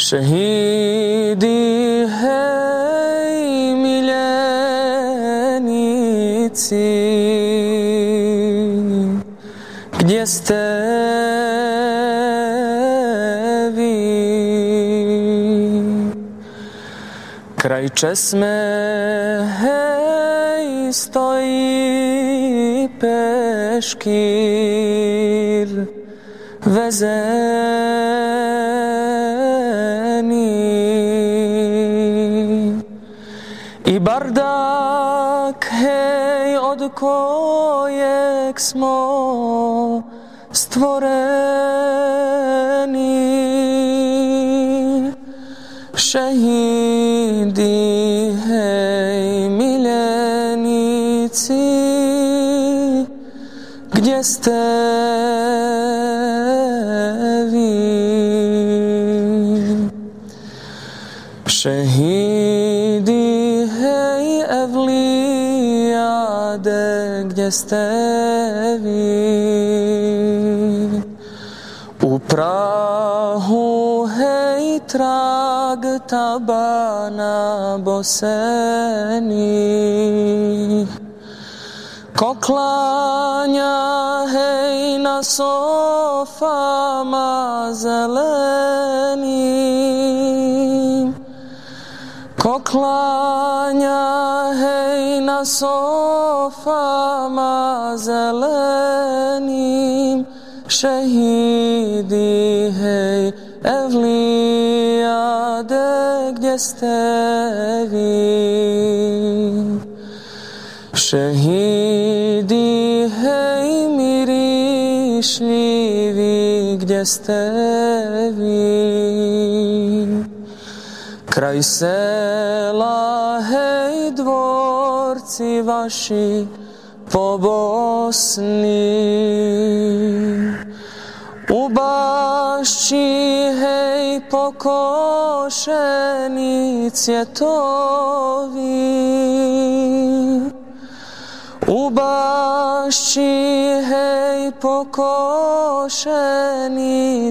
Šehidi, hej, miljenici, gdje ste vi? Kraj česme, hej, stoji peškir, vezeni, i bardak, hej, od kojeg smo stvoreni. Šehidi, hej, miljenici, gdje ste vi? Šehidi, hej, evlijade, gdje ste vi? U prahu, hej, trag tabana boseni, ko klanja, hej, na sofama zelenim, ko klanja, hej, na sofama zelenim. Šehidi, hej, evlijade, gdje ste vi? Šehidi, hej, mirišljivi, gdje ste vi? Kraj sela, hej, dvorci vaši po Bosni, u bašči, hej, pokošeni cvjetovi, u bašči, hej, pokošeni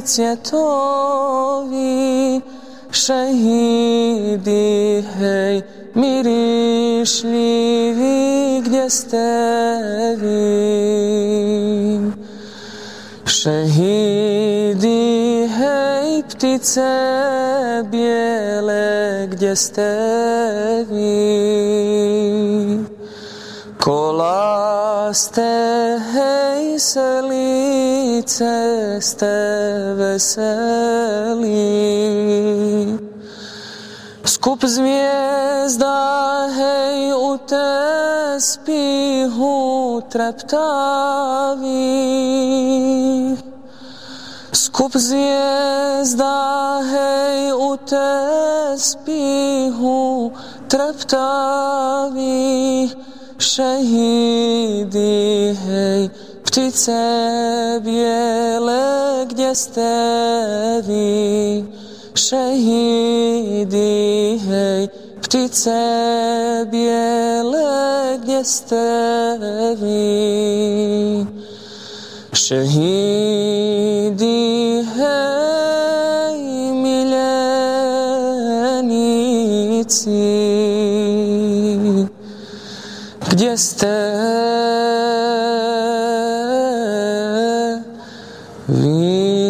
cvjetovi. Šehidi, hej, mirišljivi, gdje ste vi? Šehidi, hej, ptice bijele, gdje ste vi? Kolaste, hej, selice, ste veseli. Skup zvijezda, hej, u tespihu treptavi. Skup zvijezda, hej, u tespihu treptavi. Šehidi, hej, ptice bijele, gdje ste vi? Šehidi, hej, ptice bijele, gdje ste vi? Šehidi, hej, miljenici, gdje ste vi?